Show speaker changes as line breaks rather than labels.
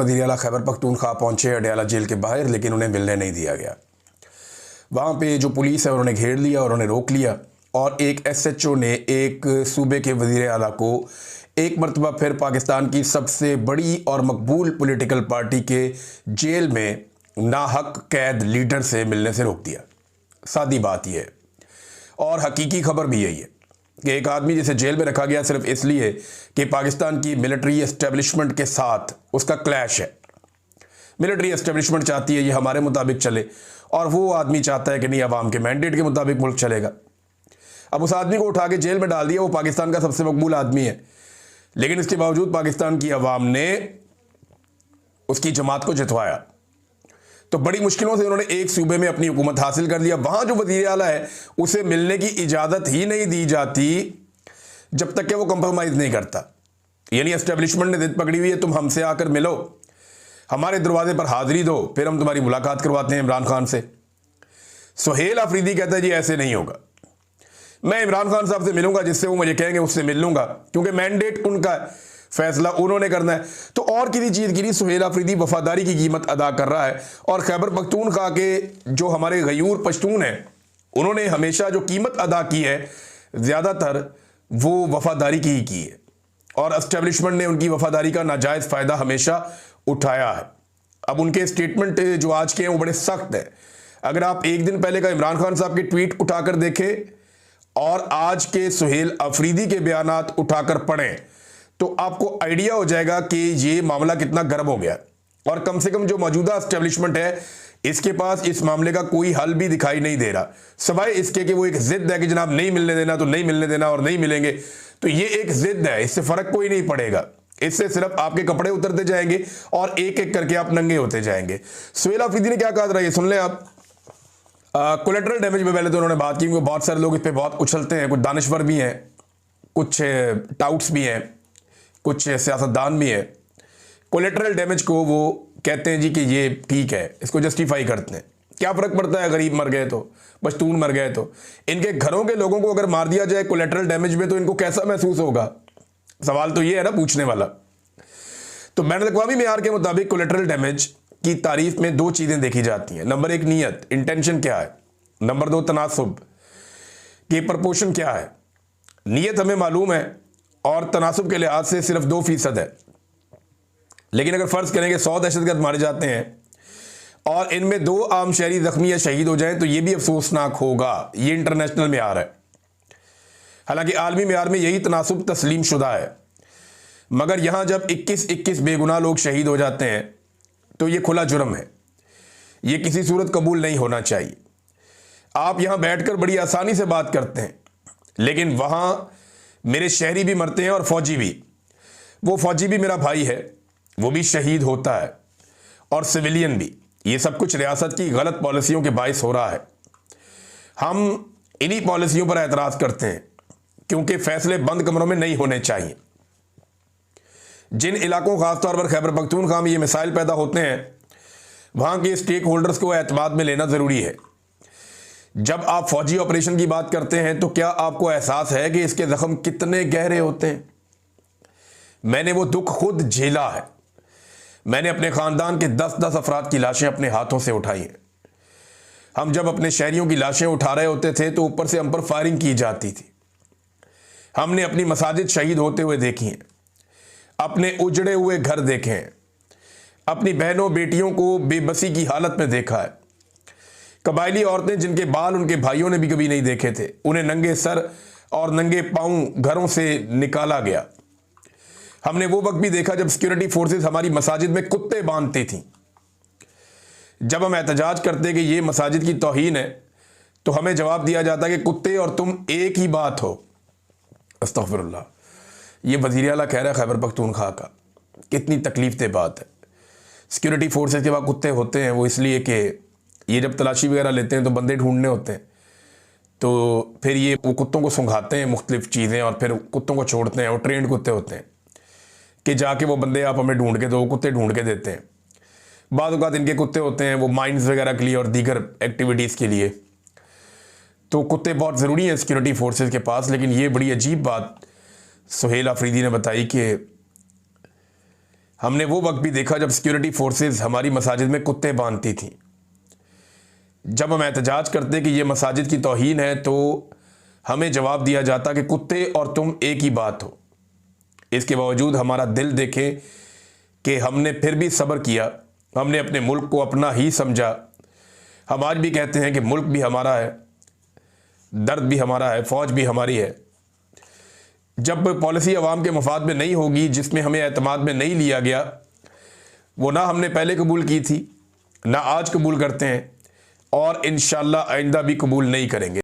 वज़ीर आला खैबर पख्तूनख्वा पहुंचे अडयाला जेल के बाहर, लेकिन उन्हें मिलने नहीं दिया गया। वहाँ पे जो पुलिस है उन्होंने घेर लिया और उन्हें रोक लिया और एक SHO ने एक सूबे के वज़ीर आला को एक मरतबा फिर पाकिस्तान की सबसे बड़ी और मकबूल पॉलिटिकल पार्टी के जेल में नाहक कैद लीडर से मिलने से रोक दिया। सादी बात यह है और हकीकी खबर भी यही है कि एक आदमी जिसे जेल में रखा गया सिर्फ इसलिए कि पाकिस्तान की मिलिट्री एस्टेब्लिशमेंट के साथ उसका क्लैश है। मिलिट्री एस्टेब्लिशमेंट चाहती है ये हमारे मुताबिक चले और वो आदमी चाहता है कि नहीं, अवाम के मैंडेट के मुताबिक मुल्क चलेगा। अब उस आदमी को उठा के जेल में डाल दिया। वो पाकिस्तान का सबसे मकबूल आदमी है, लेकिन इसके बावजूद पाकिस्तान की अवाम ने उसकी जमात को जितवाया। तो बड़ी मुश्किलों से उन्होंने एक सूबे में अपनी हुकूमत हासिल कर लिया। वहां जो वज़ीर आला है उसे मिलने की इजाज़त ही नहीं दी जाती जब तक कि वो कंप्रोमाइज़ नहीं करता। यानी एस्टेब्लिशमेंट ने जिद पकड़ी हुई है, तुम हमसे आकर मिलो, हमारे दरवाजे पर हाजिरी दो, फिर हम तुम्हारी मुलाकात करवाते हैं इमरान खान से। सुहेल अफरीदी कहता है जी ऐसे नहीं होगा, मैं इमरान खान साहब से मिलूंगा, जिससे वो मुझे कहेंगे उससे मिल लूंगा, क्योंकि मैंडेट उनका है, फैसला उन्होंने करना है। तो और किसी चीज़ के लिए सुहेल अफरीदी वफादारी की कीमत अदा कर रहा है। और खैबर पख्तूनख्वा के जो हमारे गयूर पश्तून हैं उन्होंने हमेशा जो कीमत अदा की है ज़्यादातर वो वफादारी की ही की है और एस्टेब्लिशमेंट ने उनकी वफादारी का नाजायज़ फ़ायदा हमेशा उठाया है। अब उनके स्टेटमेंट जो आज के हैं वो बड़े सख्त हैं। अगर आप एक दिन पहले का इमरान खान साहब के ट्वीट उठाकर देखें और आज के सुहेल अफरीदी के बयानात उठाकर पढ़ें तो आपको आइडिया हो जाएगा कि ये मामला कितना गर्म हो गया। और कम से कम जो मौजूदा एस्टेब्लिशमेंट है इसके पास इस मामले का कोई हल भी दिखाई नहीं दे रहा, सिवाय इसके कि वो एक जिद है कि जनाब नहीं मिलने देना तो नहीं मिलने देना और नहीं मिलेंगे। तो ये एक जिद है, इससे फर्क कोई नहीं पड़ेगा, इससे सिर्फ आपके कपड़े उतरते जाएंगे और एक एक करके आप नंगे होते जाएंगे। सुहेल अफरीदी ने क्या कहा था ये सुन लें आप। कोलेटरल डैमेज में पहले तो उन्होंने बात की, क्योंकि बहुत सारे लोग इस पर बहुत उछलते हैं, कुछ दानिश्वर भी हैं, कुछ टाउट्स भी हैं, कुछ सियासतदान भी है। कोलेटरल डैमेज को वो कहते हैं जी कि ये ठीक है, इसको जस्टिफाई करते हैं। क्या फ़र्क पड़ता है गरीब मर गए तो, पश्तून मर गए तो? इनके घरों के लोगों को अगर मार दिया जाए कोलेटरल डैमेज में तो इनको कैसा महसूस होगा? सवाल तो ये है ना पूछने वाला। तो बैनुल अक़वामी मेयार के मुताबिक कोलेटरल डैमेज की तारीफ में दो चीज़ें देखी जाती हैं। नंबर एक नीयत, इंटेंशन क्या है। नंबर दो तनासुब की प्रपोर्शन क्या है। नीयत हमें मालूम है और तनासुब के लिहाज से सिर्फ 2% है, लेकिन अगर फ़र्ज़ करें कि 100 दहशतगर्द मारे जाते हैं और इनमें 2 आम शहरी ज़ख्मी या शहीद हो जाएं तो ये भी अफसोसनाक होगा। ये इंटरनेशनल मेयार है, हालांकि आलमी मेयार में यही तनासुब तस्लीम शुदा है। मगर यहाँ जब 21 बेगुनाह लोग शहीद हो जाते हैं तो ये खुला जुर्म है, ये किसी सूरत कबूल नहीं होना चाहिए। आप यहाँ बैठकर बड़ी आसानी से बात करते हैं, लेकिन वहाँ मेरे शहरी भी मरते हैं और फौजी भी। वो फौजी भी मेरा भाई है, वो भी शहीद होता है, और सिविलियन भी। ये सब कुछ रियासत की गलत पॉलिसियों के बायस हो रहा है। हम इन्हीं पॉलिसियों पर एतराज़ करते हैं क्योंकि फैसले बंद कमरों में नहीं होने चाहिए। जिन इलाकों खासतौर पर खैबर पख्तूनख्वा में ये मिसाइल पैदा होते हैं वहाँ के स्टेक होल्डर्स को एतमाद में लेना ज़रूरी है। जब आप फौजी ऑपरेशन की बात करते हैं तो क्या आपको एहसास है कि इसके ज़ख्म कितने गहरे होते हैं? मैंने वो दुख खुद झेला है। मैंने अपने ख़ानदान के 10-10 अफराद की लाशें अपने हाथों से उठाई हैं। हम जब अपने शहरियों की लाशें उठा रहे होते थे तो ऊपर से हम पर फायरिंग की जाती थी। हमने अपनी मसाजिद शहीद होते हुए देखी हैं, अपने उजड़े हुए घर देखे हैं, अपनी बहनों बेटियों को बेबसी की हालत में देखा है। कबायली औरतें जिनके बाल उनके भाइयों ने भी कभी नहीं देखे थे, उन्हें नंगे सर और नंगे पाँव घरों से निकाला गया। हमने वो वक्त भी देखा जब सिक्योरिटी फोर्सेस हमारी मसाजिद में कुत्ते बांधती थीं। जब हम एहतजाज करते कि ये मसाजिद की तौहीन है तो हमें जवाब दिया जाता कि कुत्ते और तुम एक ही बात हो। अस्तग़फिरुल्लाह। ये वज़ीर आला कह रहा है खैबर पख्तूनख्वा का। कितनी तकलीफ दे बात है। सिक्योरिटी फोर्सेस के पास कुत्ते होते हैं वो इसलिए कि ये जब तलाशी वगैरह लेते हैं तो बंदे ढूंढने होते हैं, तो फिर ये वो कुत्तों को सुंघाते हैं मुख्तलिफ चीज़ें और फिर कुत्तों को छोड़ते हैं। वो ट्रेंड कुत्ते होते हैं कि जाके वो बंदे आप हमें ढूंढ के दो, कुत्ते ढूंढ के देते हैं। बाद औक़ात इनके कुत्ते होते हैं वो माइंस वगैरह के लिए और दीगर एक्टिविटीज़ के लिए। तो कुत्ते बहुत ज़रूरी हैं सिक्योरिटी फोर्सेस के पास। लेकिन ये बड़ी अजीब बात सुहेल अफरीदी ने बताई कि हमने वो वक्त भी देखा जब सिक्योरिटी फोर्सेस हमारी मसाजिद में कुत्ते बांधती थीं। जब हम एहतजाज करते कि ये मसाजिद की तौहीन है तो हमें जवाब दिया जाता कि कुत्ते और तुम एक ही बात हो। इसके बावजूद हमारा दिल देखें कि हमने फिर भी सब्र किया, हमने अपने मुल्क को अपना ही समझा। हम आज भी कहते हैं कि मुल्क भी हमारा है, दर्द भी हमारा है, फ़ौज भी हमारी है। जब पॉलिसी अवाम के मफाद में नहीं होगी, जिसमें हमें एतमाद में नहीं लिया गया, वो ना हमने पहले कबूल की थी, ना आज कबूल करते हैं और इंशाअल्लाह आइंदा भी कबूल नहीं करेंगे।